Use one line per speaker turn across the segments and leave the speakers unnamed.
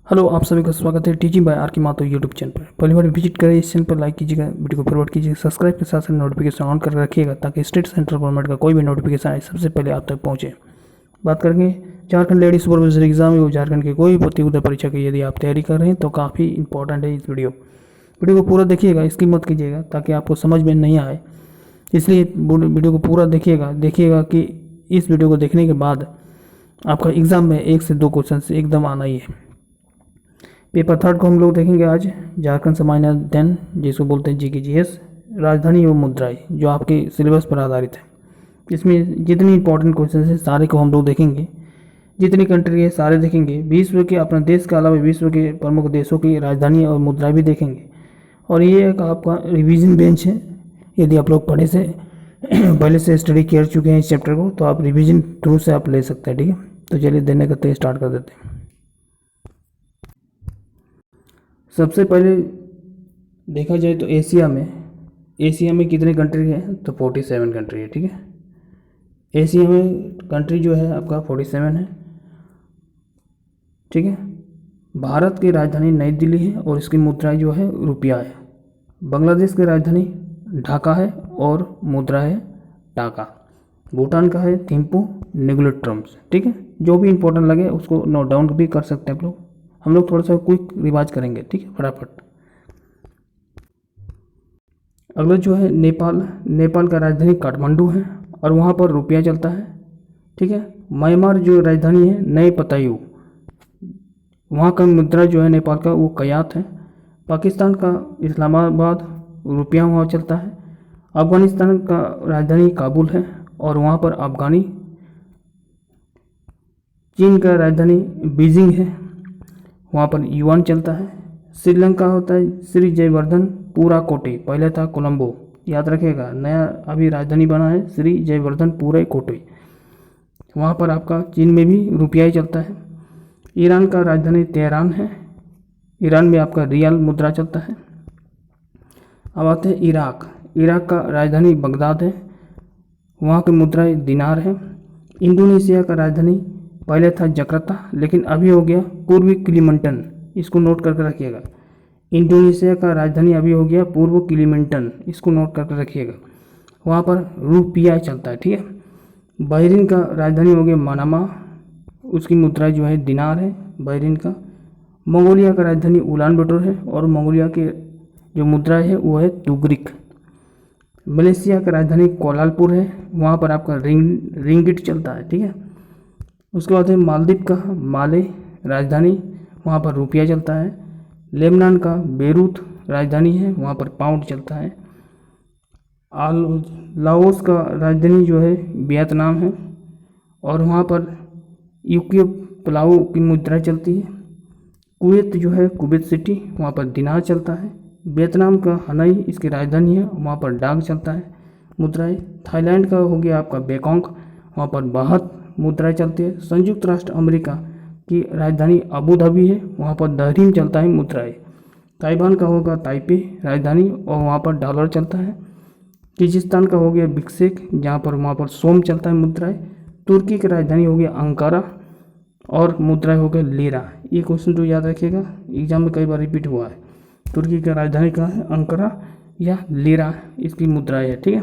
Hello, आप सभी का स्वागत है टीचिंग बाय आर के मातो यूट्यूब चैनल पर। पहली बार विजिट करें इस चैनल पर, लाइक कीजिएगा, वीडियो को फॉरवर्ड कीजिएगा, सब्सक्राइब के साथ साथ नोटिफिकेशन ऑन कर रखिएगा ताकि स्टेट सेंट्रल गवर्नमेंट का कोई भी नोटिफिकेशन आए सबसे पहले आप तक पहुंचे। बात करेंगे झारखंड लेडी सुपरवाइजर एग्जाम या झारखंड की कोई भी प्रतियोगिता परीक्षा की यदि आप तैयारी कर रहे हैं तो काफ़ी इंपॉर्टेंट है इस वीडियो को पूरा देखिएगा, स्किप मत कीजिएगा ताकि आपको समझ में नहीं आए। इसलिए वीडियो को पूरा देखिएगा कि इस वीडियो को देखने के बाद आपका एग्ज़ाम में 1 से 2 क्वेश्चन एकदम आना ही है। पेपर थर्ड को हम लोग देखेंगे आज, झारखंड सामान्य अध्ययन जिसको बोलते हैं GK/GS, राजधानी एवं मुद्राएं, जो आपके सिलेबस पर आधारित है। इसमें जितनी इंपॉर्टेंट क्वेश्चन है सारे को हम लोग देखेंगे, जितनी कंट्री है सारे देखेंगे। विश्व के, अपने देश के अलावा विश्व के प्रमुख देशों की राजधानी और मुद्राएं भी देखेंगे। और ये एक आपका रिविजन बेंच है। यदि आप लोग पहले से स्टडी कर चुके हैं इस चैप्टर को तो आप रिविजन थ्रू से आप ले सकते हैं। ठीक है, तो चलिए देने का स्टार्ट कर देते हैं। सबसे पहले देखा जाए तो एशिया में कितने कंट्री है तो 47 कंट्री है। ठीक है, एशिया में कंट्री जो है आपका 47 है। ठीक है, भारत की राजधानी नई दिल्ली है और इसकी मुद्रा जो है रुपया है। बांग्लादेश की राजधानी ढाका है और मुद्रा है टाका। भूटान का है थिम्पू न्यूग्लेट्रम्स। ठीक है, जो भी इंपॉर्टेंट लगे उसको नोट डाउन भी कर सकते हैं आप लोग। हम लोग थोड़ा सा क्विक रिवाज करेंगे। ठीक है, फटाफट। अगला जो है नेपाल का राजधानी काठमांडू है और वहाँ पर रुपया चलता है। ठीक है, म्यांमार जो राजधानी है नए पतायू, वहाँ का मुद्रा जो है नेपाल का वो कयात है। पाकिस्तान का इस्लामाबाद, रुपया वहाँ चलता है। अफगानिस्तान का राजधानी काबुल है और वहाँ पर अफगानी। चीन का राजधानी बीजिंग है, वहाँ पर युआन चलता है। श्रीलंका होता है श्री जयवर्धन पूरा कोटे, पहले था कोलंबो, याद रखिएगा। नया अभी राजधानी बना है श्री जयवर्धन पूरे कोटे, वहाँ पर आपका चीन में भी रुपया ही चलता है। ईरान का राजधानी तेहरान है, ईरान में आपका रियाल मुद्रा चलता है। अब आते हैं इराक का राजधानी बगदाद है, वहाँ की मुद्रा दिनार है। इंडोनेशिया का राजधानी पहले था जकार्ता लेकिन अभी हो गया पूर्वी किलीमंटन, इसको नोट करके रखिएगा। इंडोनेशिया का राजधानी अभी हो गया पूर्व किलीमंटन, इसको नोट करके रखिएगा। वहाँ पर रुपया चलता है। ठीक है, बहरीन का राजधानी हो गया मनामा, उसकी मुद्रा जो है दिनार है बहरीन का। मंगोलिया का राजधानी उलान बटोर है और मंगोलिया की जो मुद्रा है वो है तुगरिक। मलेशिया का राजधानी कोलालपुर है, वहाँ पर आपका रिंगिट चलता है। ठीक है, उसके बाद है मालदीव का माले राजधानी, वहाँ पर रुपया चलता है। लेबनान का बेरूत राजधानी है, वहाँ पर पाउंड चलता है। लाओस का राजधानी जो है वियतनाम है और वहाँ पर यूके प्लाऊ की मुद्रा चलती है। कुवैत जो है कुवैत सिटी, वहाँ पर दिनार चलता है। वियतनाम का हनई इसकी राजधानी है, वहाँ पर डाक चलता है मुद्राएं। थाईलैंड का हो गया आपका बैंकॉक, वहाँ पर बाहत मुद्राएं चलती है। संयुक्त राष्ट्र अमेरिका की राजधानी अबू धाबी है, वहाँ पर दहरीम चलता है मुद्राएं। ताइवान का होगा ताइपे राजधानी और वहाँ पर डॉलर चलता है। किर्गिस्तान का हो गया बिश्केक, जहाँ पर वहाँ पर सोम चलता है मुद्राएं। तुर्की की राजधानी हो गया अंकारा और मुद्राएं हो गया लीरा। ये क्वेश्चन तो याद रखिएगा, एग्जाम में कई बार रिपीट हुआ है। तुर्की की राजधानी कहाँ है, अंकारा या लीरा, इसकी मुद्राएं है। ठीक है,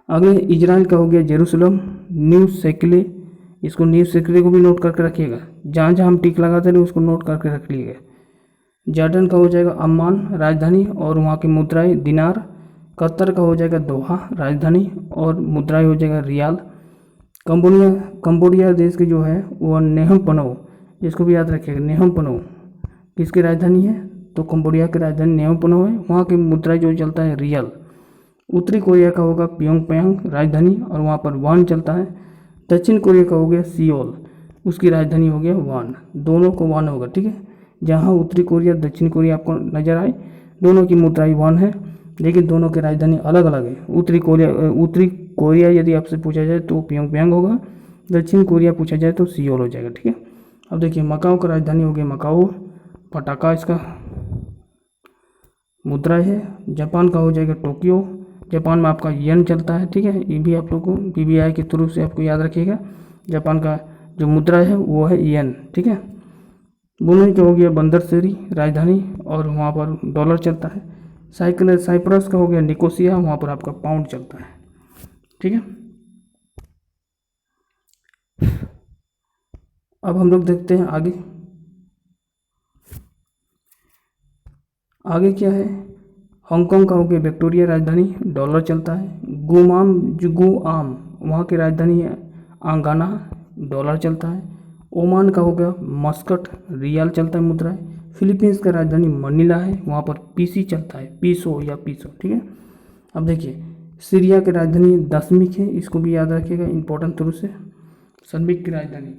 अगले इजराइल का हो गया जेरूसलम, न्यू सेक्ले, इसको न्यू सेक्ले को भी नोट करके रखिएगा। जहाँ जहाँ हम टिक लगाते हैं उसको नोट करके रख लीजिएगा। जॉर्डन का हो जाएगा अम्मान राजधानी और वहाँ की मुद्राएं दिनार। कतर का हो जाएगा दोहा राजधानी और मुद्राएं हो जाएगा रियाल। कंबोडिया देश की जो है वो नेहम पनोह, इसको भी याद रखिएगा। नेहम पनोह किसकी राजधानी है तो कंबोडिया की राजधानी नेहम पनोह है, वहाँ की मुद्रा जो चलता है रियल। उत्तरी कोरिया का होगा प्योंगयांग राजधानी और वहाँ पर वान चलता है। दक्षिण कोरिया का हो गया सियोल, उसकी राजधानी हो गया वान, दोनों को वान होगा। ठीक है, जहाँ उत्तरी कोरिया दक्षिण कोरिया आपको नजर आए दोनों की मुद्राएं वान है, लेकिन दोनों की राजधानी अलग अलग है। उत्तरी कोरिया यदि आपसे पूछा जाए तो प्योंगयांग होगा, दक्षिण कोरिया पूछा जाए तो सियोल हो जाएगा। ठीक है, अब देखिए मकाओ का राजधानी हो गया मकाओ, पटाका इसका मुद्रा है। जापान का हो जाएगा टोक्यो, जापान में आपका येन चलता है। ठीक है, ये भी आप लोग को पीबीआई के थ्रू से आपको याद रखिएगा। जापान का जो मुद्रा है वो है येन। ठीक है, ब्रुनेई का हो गया बंदर शेरी राजधानी, और वहाँ पर डॉलर चलता है। साइप्रस का हो गया निकोसिया, वहाँ पर आपका पाउंड चलता है। ठीक है, अब हम लोग देखते हैं आगे। आगे क्या है, हांगकांग का हो गया विक्टोरिया राजधानी, डॉलर चलता है। गुआम वहाँ की राजधानी है आंगाना, डॉलर चलता है। ओमान का हो गया मस्कट, रियाल चलता है मुद्रा है। फिलीपींस का राजधानी मनीला है, वहाँ पर पीसी चलता है, पीसो या पीसो। ठीक है, अब देखिए सीरिया की राजधानी दशमिक है, इसको भी याद रखिएगा इंपॉर्टेंट रूप से, सनमिक की राजधानी।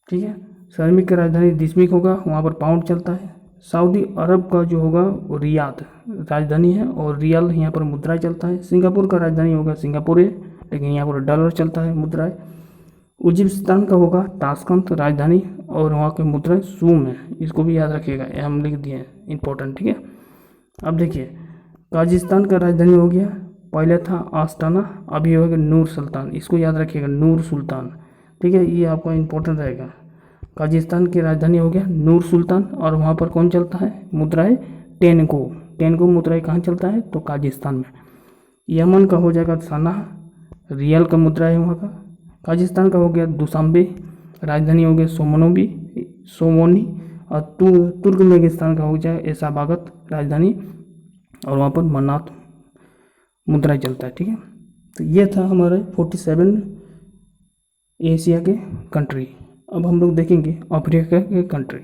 ठीक है, सनमिक की राजधानी दिशमिक होगा, वहाँ पर पाउंड चलता है। सऊदी अरब का जो होगा वो रियाद राजधानी है, और रियाल यहाँ पर मुद्रा चलता है। सिंगापुर का राजधानी होगा सिंगापुर है, लेकिन यहाँ पर डॉलर चलता है, मुद्रा है। उज्बेकिस्तान का होगा ताशकंद राजधानी, और वहाँ की मुद्रा सूम है, इसको भी याद रखिएगा, ये हम लिख दिए हैं इंपॉर्टेंट। ठीक है, अब देखिए काजिस्तान का राजधानी हो गया, पहले था आस्ताना, अभी हो गया नूर सुल्तान, इसको याद रखिएगा नूर सुल्तान। ठीक है, ये आपका इंपॉर्टेंट रहेगा। काजिस्तान की राजधानी हो गया नूर सुल्तान, और वहाँ पर कौन चलता है, मुद्रा है टेनको। टेनको मुद्रा कहाँ चलता है, तो काजिस्तान में। यमन का हो जाएगा सना, रियल का मुद्रा है वहाँ का। काजिस्तान का हो गया दुशांबे, राजधानी हो गया सोमोनी, और तुर्कमेनिस्तान का हो जाएगा ऐसाबागत राजधानी, और वहाँ पर मन्नात मुद्रा चलता है। ठीक है, तो ये था हमारे 47 एशिया के कंट्री। अब हम लोग देखेंगे अफ्रीका के कंट्री।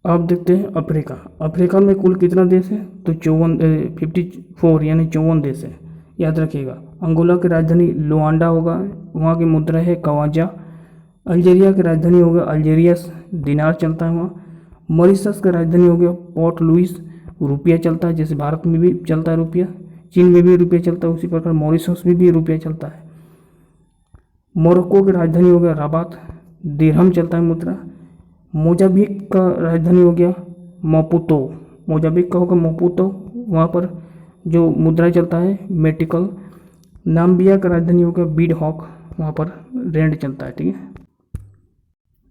अब देखते हैं अफ्रीका। अफ्रीका में कुल कितना देश है, तो 54 यानी 54 देश है, याद रखिएगा। अंगोला की राजधानी लुआंडा होगा, वहाँ की मुद्रा है कवाजा। अल्जीरिया की राजधानी होगा अल्जीरियस, दिनार चलता है वहाँ। मॉरिशस का राजधानी हो गया पोर्ट लुइस, रुपया चलता है, जैसे भारत में भी चलता है रुपया, चीन में भी रुपया चलता है, उसी प्रकार मॉरिशस में भी रुपया चलता है। मोरक्को की राजधानी हो गया रबात, दिरहम चलता है मुद्रा। मोजाम्बिक का राजधानी हो गया मापुतो, मोजाम्बिक का होगा मापुतो, वहाँ पर जो मुद्रा चलता है मेटिकल। नाम्बिया का राजधानी हो गया बीड हॉक, वहाँ पर रेंड चलता है। ठीक है,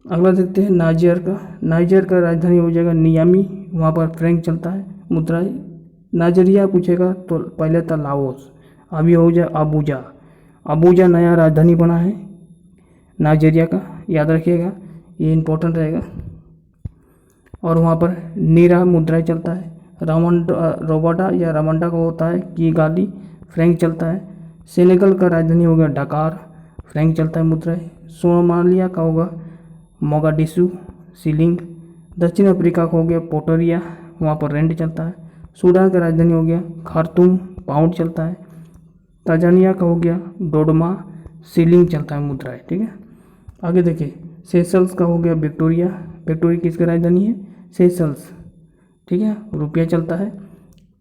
अगला देखते हैं नाइजर का राजधानी हो जाएगा नियामी, वहाँ पर फ्रैंक चलता है, मुद्रा। नाइजीरिया पूछेगा तो पहले था लाओस, अभी हो जाए अबूजा नया राजधानी बना है नाइजीरिया का, याद रखिएगा, ये इंपॉर्टेंट रहेगा। और वहाँ पर नीरा मुद्रा चलता है। रोबाडा या रमंडा का होता है किगाली, फ्रैंक चलता है। सेनेगल का राजधानी हो गया डकार, फ्रैंक चलता है, मुद्रा है। सोमालिया का होगा मोगाडिशु, सीलिंग। दक्षिण अफ्रीका का हो गया पोटोरिया, वहाँ पर रेंड चलता है। सूडान का राजधानी हो गया खार्तूम, पाउंड चलता है। तांजानिया का हो गया डोडमा, सीलिंग चलता है, मुद्रा है। ठीक है, आगे देखिए सेशल्स का हो गया विक्टोरिया किसकी राजधानी है, सेशल्स। ठीक है, रुपया चलता है।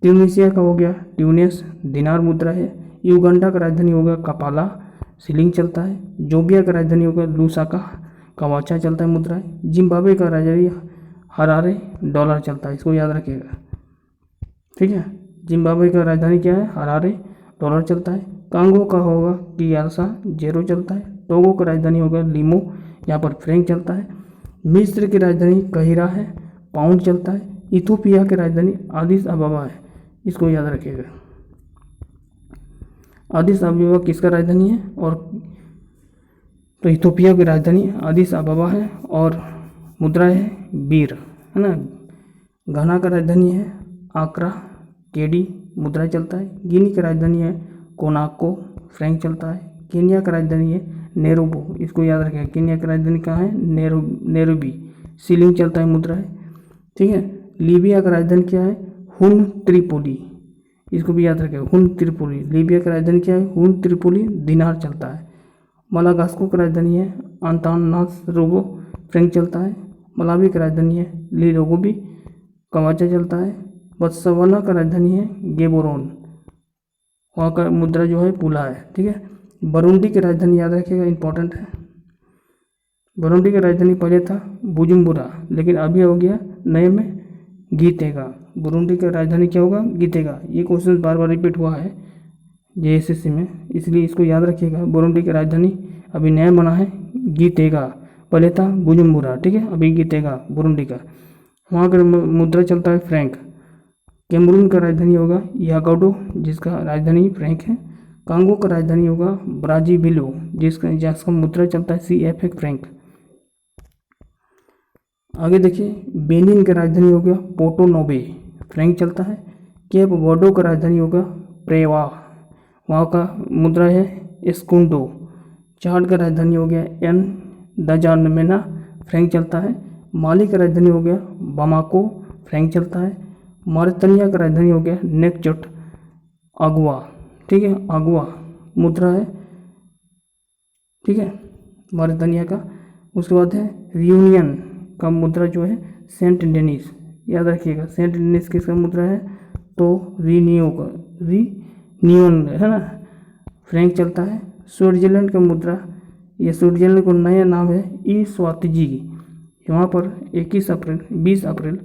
ट्यूनीशिया का हो गया ट्यूनिस, दिनार मुद्रा है। युगांडा का राजधानी हो गया कपाला, सीलिंग चलता है। जोबिया का राजधानी हो गया लूसाका, कवाचा चलता है, मुद्रा है। जिम्बाब्वे का राजधानी हरारे, डॉलर चलता है, इसको याद रखिएगा। ठीक है, जिम्बाब्वे का राजधानी क्या है, हरारे, डॉलर चलता है। कांगो का होगा कियासा, जेरो चलता है। टोगो का राजधानी होगा लीमो, यहाँ पर फ्रैंक चलता है। मिस्र की राजधानी कहिरा है, पाउंड चलता है। इथोपिया की राजधानी आदिस अबाबा है, इसको याद रखिएगा। आदिस अबाबा किसका राजधानी है, और तो इथोपिया की राजधानी आदिस अबाबा है, और मुद्रा है बीर, है ना। घाना का राजधानी है आक्रा, केडी, मुद्रा चलता है। गिनी की राजधानी है कोनाको, फ्रैंक चलता है। केन्या का राजधानी है नेरोबो, इसको याद रखें, केन्या की राजधानी कहाँ है, नेरोबी, सीलिंग चलता है, मुद्रा है। ठीक है, लीबिया का राजधानी क्या है, हुन त्रिपोली, इसको भी याद रखें, हुन त्रिपोली। लीबिया की राजधानी क्या है, हुन त्रिपोली, दिनार चलता है। मलागास्को की राजधानी है अंतानासरोगो, फ्रैंक चलता है। मलावी की राजधानी है लिलोगोबी, कवाचा चलता है। बोत्सवाना का राजधानी है गेबोरोन, वहाँ का मुद्रा जो है पुला है। ठीक है, बरूंडी की राजधानी याद रखिएगा, इंपॉर्टेंट है। बरूंडी की राजधानी पहले था बुजुम्बुरा, लेकिन अभी हो गया नए में गीतेगा। बुरुंडी की राजधानी क्या होगा, गीतेगा। ये क्वेश्चन बार बार रिपीट हुआ है, JSSC में, इसलिए इसको याद रखिएगा। बुरुंडी की राजधानी अभी नया बना है गीतेगा, पहले था बुजुम्बुरा, ठीक है, अभी गीतेगा बुरुंडी का। वहाँ का मुद्रा चलता है फ्रैंक। कैमरून का राजधानी होगा यागाडो, जिसका राजधानी फ्रैंक है। कांगो का राजधानी होगा ब्राजीबिलो, जिसका मुद्रा चलता है CFA फ्रैंक। आगे देखिए, बेनिन का राजधानी हो गया पोर्टो नोवे, फ्रैंक चलता है। केप वर्डो का राजधानी होगा प्रेवा, वहाँ का मुद्रा है एस्कुंडो। चाड का राजधानी हो गया एन दजानमेना, फ्रैंक चलता है। माली का राजधानी हो गया बामाको, फ्रैंक चलता है। मॉरितानिया का राजधानी हो गया नेकचट अगवा, ठीक है, अगवा मुद्रा है, ठीक है, मॉरितानिया का। उसके बाद है रियूनियन का मुद्रा जो है सेंट डेनिस, याद रखिएगा। सेंट डेनिस किसका मुद्रा है, तो रिनियन है ना, फ्रैंक चलता है। स्विट्जरलैंड का मुद्रा, ये स्विट्जरलैंड को नया नाम है ई स्वातिजी। यहाँ पर 20 अप्रैल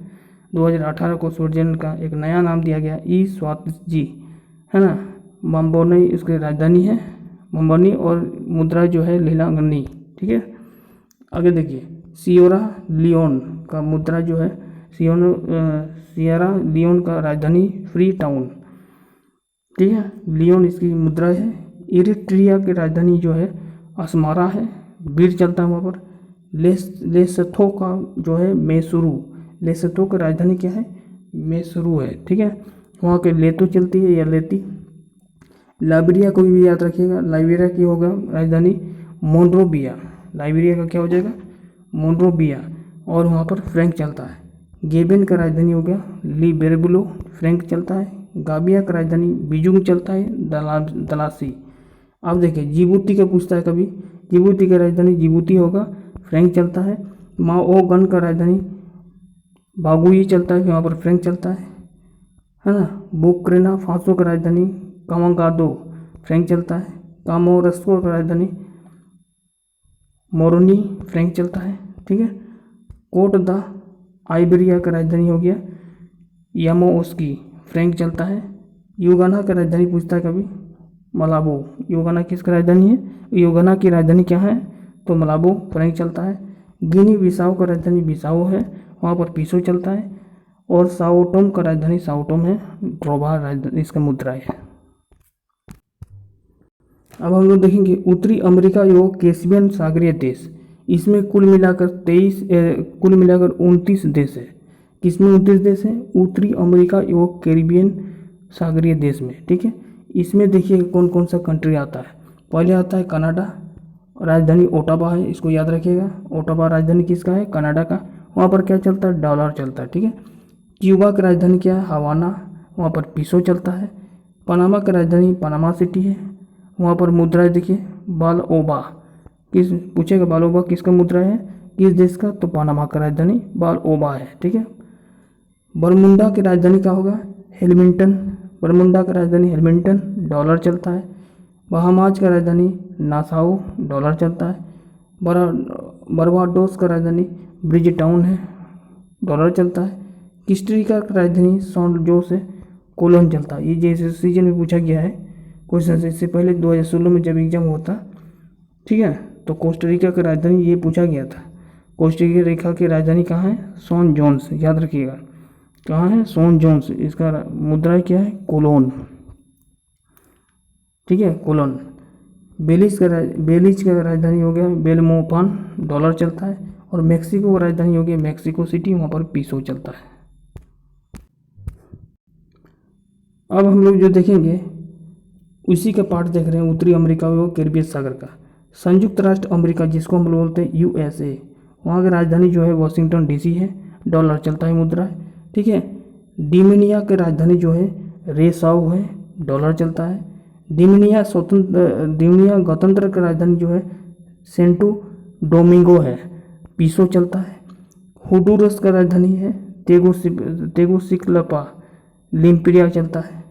2018 को स्विट्जरलैंड का एक नया नाम दिया गया ई स्वातिजी, है ना। बम्बोनी इसकी राजधानी है, बम्बोनी, और मुद्रा जो है लीलांगनी, ठीक है। आगे देखिए, सियोरा लियोन का मुद्रा जो है सियरा लियोन का राजधानी फ्री टाउन, ठीक है, लियोन इसकी मुद्रा है। इरिट्रिया की राजधानी जो है अस्मारा है, बीर चलता है वहाँ पर। लेसथो का जो है मेसुरु, लेसथो की राजधानी क्या है, मेसुरु है, ठीक है, वहाँ के लेतो चलती है या लेती। लाइबेरिया को भी याद रखिएगा, लाइबेरिया की होगा राजधानी मोन्रोविया, लाइबेरिया का क्या हो जाएगा मोन्रोविया, और वहाँ पर फ्रैंक चलता है। गेबेन का राजधानी हो गया लिबेरबुलो, फ्रैंक चलता है। गाबिया का राजधानी बीजुंग चलता है, दलासी। अब देखिए, जिबूती का पूछता है कभी, जिबूती का राजधानी जिबूती होगा, फ्रैंक चलता है। माओगन का राजधानी बागुई चलता है, वहाँ पर फ्रैंक चलता है ना। बुर्किना फासो का राजधानी कामागादो, फ्रैंक चलता है। कामोरस्को का राजधानी मोरोनी, फ्रैंक चलता है, ठीक है। कोट द आइबेरिया का राजधानी हो गया यामोओस्की, फ्रैंक चलता है। युगाना का राजधानी पूछता है कभी, मलाबो। युगाना किसकी राजधानी है, युगाना की राजधानी क्या है, तो मलाबो, फ्रैंक चलता है। गिनी बिसाओ का राजधानी बिसाओ है, वहाँ पर पीसो चलता है। और साओटोम का राजधानी साओटोम है, ड्रोबा राजधानी इसका मुद्रा है। अब हम लोग देखेंगे उत्तरी अमेरिका एवं कैरिबियन सागरीय देश, इसमें कुल मिलाकर 29 देश है। किसमें 29 देश है, उत्तरी अमेरिका एवं कैरिबियन सागरीय देश में, ठीक है। इसमें देखिए कौन कौन सा कंट्री आता है। पहले आता है कनाडा, राजधानी ओटावा है, इसको याद रखिएगा। ओटावा राजधानी किसका है, कनाडा का। वहाँ पर क्या चलता है, डॉलर चलता है, ठीक है। क्यूबा की राजधानी क्या है, हवाना, वहाँ पर पीसो चलता है। पनामा की राजधानी पनामा सिटी है, वहाँ पर मुद्रा है देखिए बालओबा। किस पूछेगा, बालओबा किसका मुद्रा है, किस देश का, तो पनामा का राजधानी बालओबा है, ठीक है। बरमुंडा की राजधानी क्या होगा, हेलमिंटन, बरमुंडा का राजधानी हेलमिंटन, डॉलर चलता है। बहामाज का राजधानी नासाओ, डॉलर चलता है। बरबाडोस का राजधानी ब्रिज टाउन है, डॉलर चलता है। कोस्टारिका का राजधानी सैन जोस है, कोलोन चलता है। ये जैसे सीजन में पूछा गया है क्वेश्चन से, इससे पहले 2016 में जब एग्जाम होता, ठीक है, तो कोस्टारिका की राजधानी ये पूछा गया था। कोस्टारिका की राजधानी कहाँ है, सैन जोस, याद रखिएगा कहाँ है, सैन जोस। इसका मुद्रा क्या है, कोलोन, ठीक है, कोलोन। बेलिज का राजधानी हो गया बेलमोपान, डॉलर चलता है। और मेक्सिको का राजधानी हो गया मेक्सिको सिटी, वहाँ पर पीसो चलता है। अब हम लोग जो देखेंगे उसी का पार्ट देख रहे हैं, उत्तरी अमेरिका व कैरिबियन सागर का। संयुक्त राष्ट्र अमेरिका, जिसको हम लोग बोलते हैं USA, वहाँ की राजधानी जो है वाशिंगटन DC है, डॉलर चलता है, मुद्रा है, ठीक है। डिमिनिया की राजधानी जो है रेसाओ है, डॉलर चलता है। डिमिनिया गणतंत्र की राजधानी जो है सेंटो डोमिंगो है, पीसो चलता है। होंडुरस का राजधानी है तेगुसिक्लपा, लिम्पिया चलता है।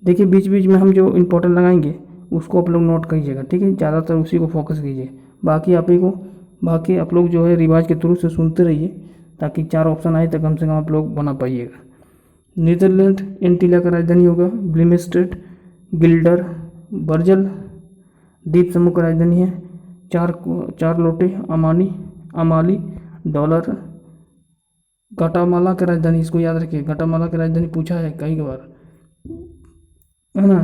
देखिए बीच बीच में हम जो इंपॉर्टेंट लगाएंगे उसको आप लोग नोट कीजिएगा, ठीक है, ज़्यादातर उसी को फोकस कीजिए। बाकी आप लोग जो है रिवाज के थ्रू से सुनते रहिए, ताकि 4 ऑप्शन आए तो कम से कम आप लोग बना पाइएगा। नीदरलैंड एंटीला का राजधानी होगा ब्लिमस्टेड, गिल्डर, बर्जल द्वीप समूह की राजधानी है चार लोटे अमाली डॉलर। गटामाला की राजधानी, इसको याद रखिए, गटामाला की राजधानी पूछा है कई बार, है ना।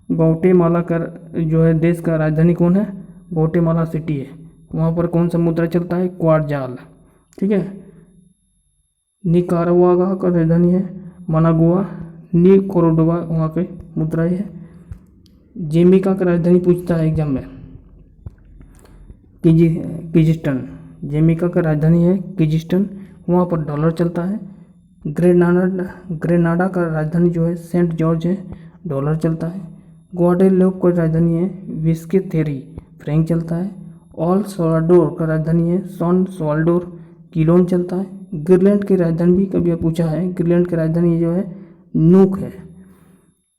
ग्वाटेमाला का जो है देश का राजधानी कौन है, ग्वाटेमाला सिटी है। वहाँ पर कौन सा मुद्रा चलता है, क्वार्टजाल, ठीक है। निकारागुआ का राजधानी है मनागुआ, निकोरागुआ वहाँ पे मुद्रा है। जमैका का राजधानी पूछता है एग्जाम में, किर्गिस्तान। जमैका का राजधानी है किर्गिस्तान, वहाँ पर डॉलर चलता है। ग्रेनाडा का राजधानी जो है सेंट जॉर्ज है, डॉलर चलता है। ग्वाडेलूप की राजधानी है विस्के थेरी, फ्रैंक चलता है। ऑल साल्वाडोर का राजधानी है सॉन साल्वाडोर, किलोन चलता है। ग्रीनलैंड की राजधानी भी कभी पूछा है, ग्रीनलैंड की राजधानी जो है नूक है।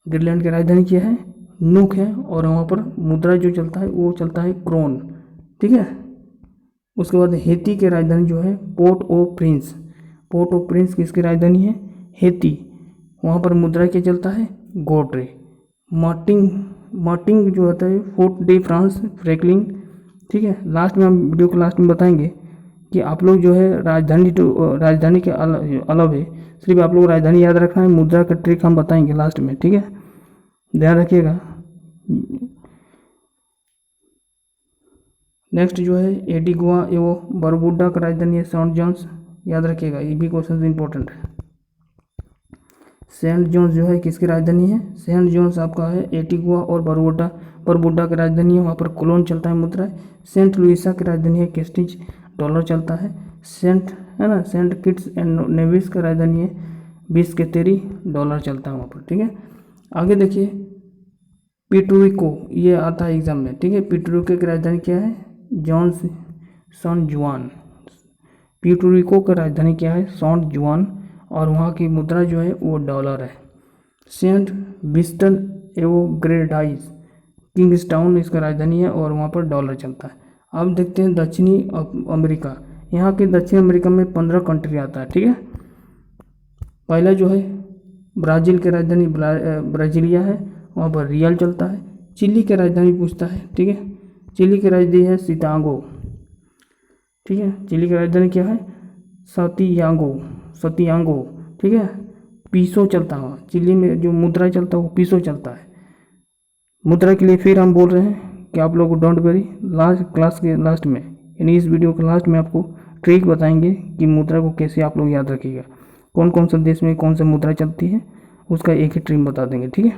ग्रीनलैंड की राजधानी क्या है, नूक है, और वहाँ पर मुद्रा जो चलता है वो चलता है क्रोन, ठीक है। उसके बाद हेती की राजधानी जो है पोर्ट ओ प्रिंस। पोर्ट ओ प्रिंस किसकी राजधानी है, हेती, वहाँ पर मुद्रा क्या चलता है, गोड्रे। मार्टिंग जो होता है फोर्ट डे फ्रांस फ्रैंकलिन, ठीक है। लास्ट में हम वीडियो के लास्ट में बताएंगे कि आप लोग जो है राजधानी के अलग है, सिर्फ आप लोग राजधानी याद रखना है, मुद्रा का ट्रिक हम बताएंगे लास्ट में, ठीक है, ध्यान रखिएगा। नेक्स्ट जो है एंटीगुआ एवं बरबुडा का राजधानी है सेंट जॉन्स, याद रखिएगा, ये भी क्वेश्चन इंपॉर्टेंट है। सेंट जॉन्स जो है किसकी राजधानी है, सेंट जॉन्स आपका है एंटीगुआ और बरबुडा की राजधानी है, वहाँ पर कोलोन चलता है मुद्रा। सेंट लुइसा की राजधानी है केस्टिज, डॉलर चलता है। सेंट किट्स एंड नेविस का राजधानी है बिस्केतेरी, डॉलर चलता है वहाँ पर, ठीक है। आगे देखिए पिटुरिको, ये आता है एग्जाम में, ठीक है। पिटुरिको की राजधानी क्या है, सॉन जुआन। पिटुरिको की राजधानी क्या है, सॉन जुआन, और वहाँ की मुद्रा जो है वो डॉलर है। सेंट विंस्टन एवं ग्रेनाडाइस, किंग्सटाउन इसका राजधानी है, और वहाँ पर डॉलर चलता है। अब देखते हैं दक्षिणी अमेरिका। यहाँ के दक्षिण अमेरिका में 15 कंट्री आता है, ठीक है। पहला जो है ब्राज़ील की राजधानी ब्राज़ीलिया है, वहाँ पर रियल चलता है। चिली की राजधानी पूछता है, ठीक है। चिली की राजधानी है सितागो, ठीक है। चिली की राजधानी क्या है, सतियांगो, ठीक है। पीसो चलता है, चिली में जो मुद्रा चलता है वो पीसो चलता है। मुद्रा के लिए फिर हम बोल रहे हैं कि आप लोग डोंट वरी, लास्ट क्लास के लास्ट में, यानी इस वीडियो के लास्ट में आपको ट्रिक बताएंगे कि मुद्रा को कैसे आप लोग याद रखिएगा, कौन कौन सा देश में कौन सा मुद्रा चलती है, उसका एक ही ट्रिक बता देंगे, ठीक है।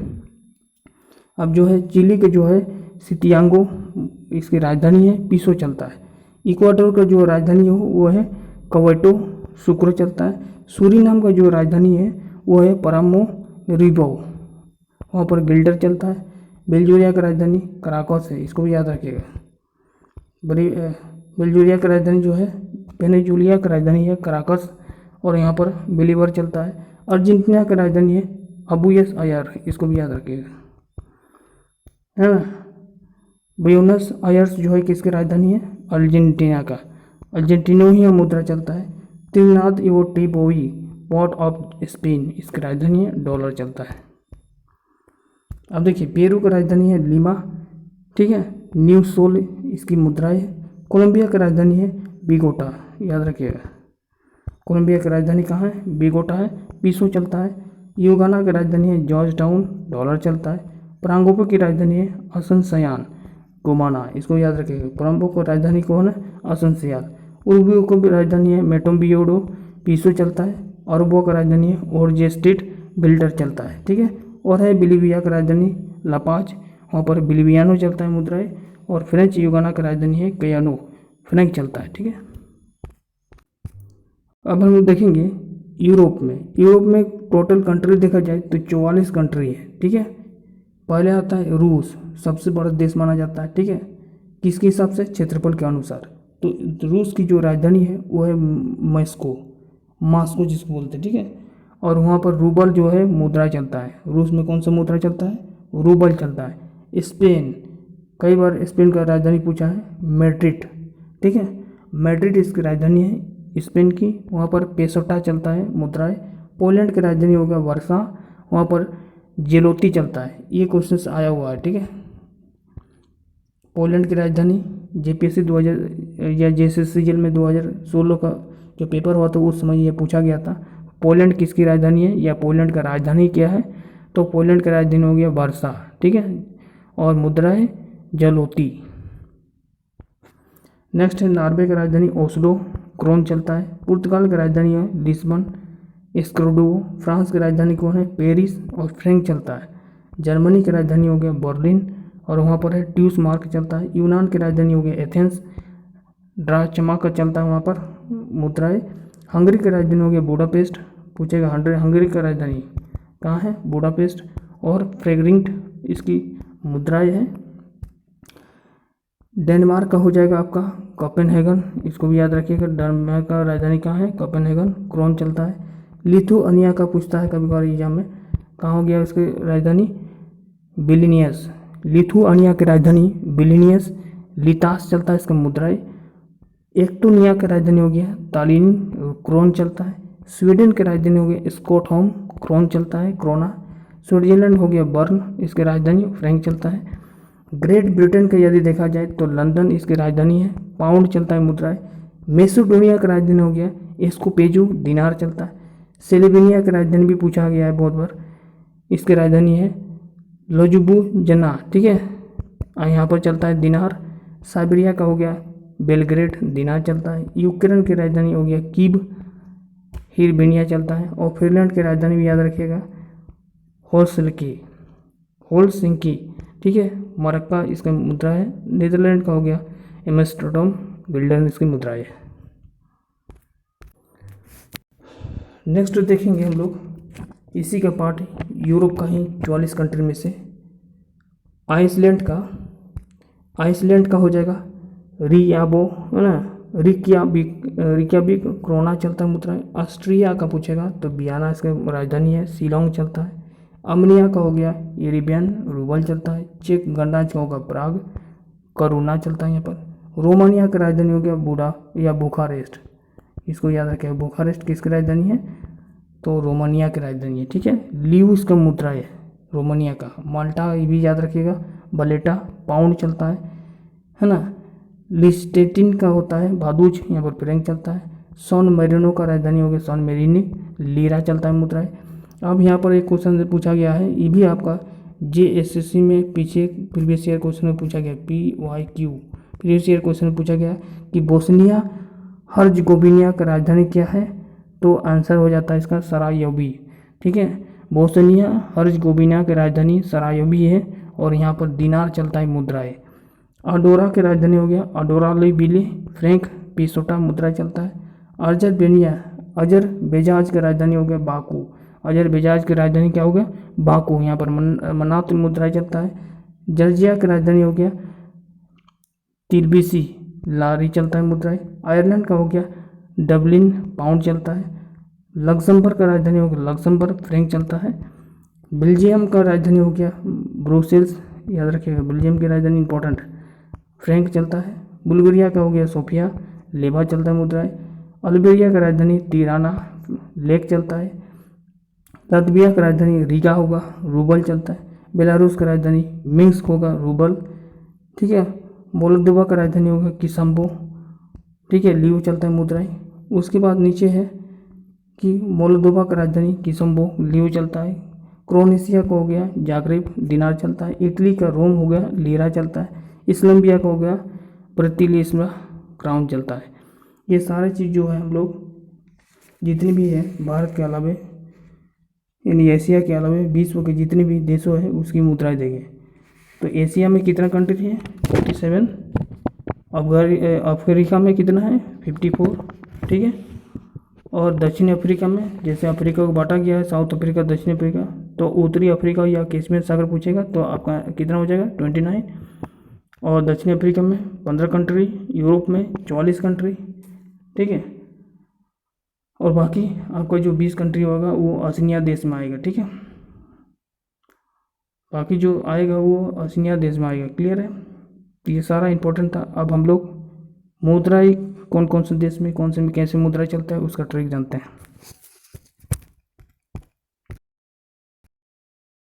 अब जो है चिली के जो है सितियांगो, इसकी राजधानी है, पीसो चलता है। इक्वाडोर का जो राजधानी हो वो है क्वेटो, सुक्रो चलता है। सूरीनाम का जो राजधानी है वो है परामोरीबो, वहाँ पर गिल्डर चलता है। बेल्जोरिया की राजधानी कराकोस है, इसको भी याद रखिएगा। बेल्जोरिया की राजधानी जो है वेनेजुएला की राजधानी है कराकस, और यहाँ पर बिलीवर चलता है। अर्जेंटीना की राजधानी है अबुयस आयर, इसको भी याद रखिएगा, है ना। ब्यूनस आयर्स जो है किसकी राजधानी है, अर्जेंटीना का, अर्जेंटीनो ही मुद्रा चलता है। त्रिनाद एवं टिपोई, पोर्ट ऑफ स्पेन, इसकी राजधानी है, डॉलर चलता है। अब देखिए पेरू की राजधानी है लीमा, ठीक है। न्यू सोल इसकी मुद्रा है। कोलंबिया की राजधानी है बिगोटा, याद रखिएगा। कोलंबिया की राजधानी कहाँ है, बिगोटा है, पीसो चलता है। युगाना की राजधानी है जॉर्ज टाउन, डॉलर चलता है। परांगोपो की राजधानी है असनसयान, गोमाना, इसको याद रखिएगा। परांगोपो की राजधानी कौन है, असनसयान। उरुग्वे की राजधानी है मेटोम्बियोडो, पीसो चलता है। अरबो की राजधानी है ओरजेस्टेट, बिल्डर चलता है, ठीक है। और है बिलीविया की राजधानी लापाज, वहाँ पर बिलीवियानो चलता है मुद्राएं। और फ्रेंच युगाना की राजधानी है कयानो, फ्रैंक चलता है, ठीक है। अब हम लोग देखेंगे यूरोप में टोटल कंट्री देखा जाए तो 44 कंट्री है, ठीक है। पहले आता है रूस, सबसे बड़ा देश माना जाता है, ठीक है। किसके हिसाब से, क्षेत्रफल के अनुसार। तो रूस की जो राजधानी है वो है मास्को जिसको बोलते हैं, ठीक है। और वहाँ पर रूबल जो है मुद्रा चलता है। रूस में कौन सा मुद्रा चलता है, रूबल चलता है। स्पेन, कई बार स्पेन का राजधानी पूछा है मैड्रिड, ठीक है। मैड्रिड इसकी राजधानी है स्पेन की, वहाँ पर पेसोटा चलता है मुद्रा है। पोलैंड की राजधानी होगा वर्सा, वहाँ पर जेलोती चलता है। ये क्वेश्चन आया हुआ है, ठीक है। पोलैंड की राजधानी, जेपीएससी 2000 या जेएसएससीजीएल में 2016 का जो पेपर हुआ था उस समय ये पूछा गया था, पोलैंड किसकी राजधानी है या पोलैंड का राजधानी क्या है। तो पोलैंड का राजधानी हो गया वार्सा, ठीक है, और मुद्रा है जलोती। नेक्स्ट है नॉर्वे की राजधानी ओस्लो, क्रोन चलता है। पुर्तगाल की राजधानी है लिस्बन, स्क्रोडो। फ्रांस की राजधानी कौन है, पेरिस, और फ्रैंक चलता है। जर्मनी की राजधानी हो गया बर्लिन, और वहाँ पर है ट्यूस मार्क चलता है। यूनान की राजधानी हो गया एथेंस, ड्रा का चलता है वहाँ पर मुद्रा है। हंगरी की राजधानी हो गया बुडापेस्ट, पूछेगा हंगरी की राजधानी कहाँ है, बुडापेस्ट, और फ्रेगरिंट इसकी मुद्राएं है। डेनमार्क का हो जाएगा आपका कोपेनहेगन, इसको भी याद रखिएगा। डेनमार्क का राजधानी कहाँ है, कोपेनहेगन, क्रोन चलता है। लिथुआनिया का पूछता है कभी कभार एग्जाम में, कहाँ हो गया इसकी राजधानी, विल्नियस। लिथुआनिया की राजधानी विल्नियस, लिटास चलता है इसका मुद्राएं। एस्टोनिया की राजधानी हो गया तालिन, क्रोन चलता है। स्वीडन की राजधानी हो गया स्टॉकहोम, क्रोन चलता है, क्रोना। स्विट्जरलैंड हो गया बर्न, इसकी राजधानी फ्रैंक चलता है। ग्रेट ब्रिटेन का यदि देखा जाए तो लंदन इसकी राजधानी है, पाउंड चलता है मुद्राएं। मैसेडोनिया की राजधानी हो गया एस्कोपेजो, दिनार चलता है। स्लोवेनिया की राजधानी भी पूछा गया है बहुत बार, इसकी राजधानी है लजुबुजना, ठीक है, यहाँ पर चलता है दिनार। साइबेरिया का हो गया बेलग्रेड, दिनार चलता है। यूक्रेन की राजधानी हो गया कीव, हिरबेनिया चलता है। और फिनलैंड की राजधानी भी याद रखिएगा होलसिंकी, ठीक है, मरक्का इसका मुद्रा है। नीदरलैंड का हो गया एम्स्टर्डम, बिल्डन इसकी मुद्रा है। नेक्स्ट देखेंगे हम लोग इसी का पार्ट यूरोप का ही 44 कंट्री में से आइसलैंड का हो जाएगा रियाबो, है ना, रिक्याबिक, क्रोना चलता है मुद्रा। ऑस्ट्रिया का पूछेगा तो बियाना इसका राजधानी है, शिलोंग चलता है। अमनिया का हो गया एरिबियन, रूबल चलता है। चेक गणराज्य का होगा प्राग, करुणा चलता है यहाँ पर। रोमानिया की राजधानी हो गया बुडा या बुखारेस्ट, इसको याद रखें, बुखारेस्ट किसकी राजधानी है, तो रोमानिया की राजधानी है, ठीक है। लीव इसका मुद्रा है रोमानिया का। माल्टा ये भी याद रखिएगा, बलेटा, पाउंड चलता है ना। लिस्टेटिन का होता है भादुज, यहाँ पर फ्रैंक चलता है। सॉन मेरिनो का राजधानी हो गया सॉन मेरिनी, लीरा चलता है मुद्राएं। अब यहाँ पर एक क्वेश्चन पूछा गया है, ये भी आपका जेएसएससी में पीछे प्रीवियस ईयर क्वेश्चन में पूछा गया, PYQ प्रीवियस ईयर क्वेश्चन में पूछा गया कि बोस्निया हर्जगोविना का राजधानी क्या है, तो आंसर हो जाता है इसका सरायबी, ठीक है। बोस्निया हर्जगोविना की राजधानी सरायबी है, और यहाँ पर दिनार चलता है मुद्राएं। अडोरा की राजधानी हो गया अडोरालिबिली, फ्रैंक पिसोटा मुद्रा चलता है। अजरबैजान की राजधानी हो गया बाकू, अजरबैजान की राजधानी क्या हो गया, बाकू, यहाँ पर मनात मुद्रा चलता है। जॉर्जिया की राजधानी हो गया तिलबिसी, लारी चलता है मुद्राएं। आयरलैंड का हो गया डबलिन, पाउंड चलता है। लक्समबर्ग का राजधानी हो गया लक्समबर्ग, फ्रैंक चलता है। बेल्जियम का राजधानी हो गया ब्रुसेल्स, याद रखिएगा बेल्जियम की राजधानी इंपॉर्टेंट, फ्रैंक चलता है। बुल्गारिया का हो गया सोफिया, लेबा चलता है मुद्राएं। अल्बेरिया का राजधानी तिराना, लेक चलता है। लात्विया का राजधानी रीगा होगा, रूबल चलता है। बेलारूस का राजधानी मिन्स्क होगा, रूबल, ठीक है। मोल्दोवा का राजधानी होगा किसम्बो, ठीक है, लीव चलता है मुद्राएं। उसके बाद नीचे है कि मोल्दोवा का राजधानी किसम्बो, लीव चलता है। क्रोएशिया का हो गया जाग्रेब, दिनार चलता है। इटली का रोम हो गया लीरा चलता है। इस्लाम्बिया का हो गया प्रतिलिस्मा, क्राउन चलता है। ये सारे चीज़ जो है हम लोग जितनी भी है भारत के अलावे यानी एशिया के अलावे विश्व के जितने भी देशों है उसकी मुद्राएं देंगे। तो एशिया में कितना कंट्री है 47, अफ्रीका में कितना है 54, ठीक है। और दक्षिण अफ्रीका में जैसे अफ्रीका को बांटा गया है साउथ अफ्रीका दक्षिण अफ्रीका, तो उत्तरी अफ्रीका या कैश्मीर सागर पूछेगा तो आपका कितना हो जाएगा 29। और दक्षिण अफ्रीका में 15 कंट्री, यूरोप में 44 कंट्री, ठीक है। और बाकी आपका जो 20 कंट्री होगा वो ओशिनिया देश में आएगा, ठीक है। बाकी जो आएगा वो ओशिनिया देश में आएगा, क्लियर है। तो ये सारा इंपॉर्टेंट था। अब हम लोग मुद्राएं कौन कौन से देश में कौन से में कैसे मुद्रा चलता है उसका ट्रिक जानते हैं।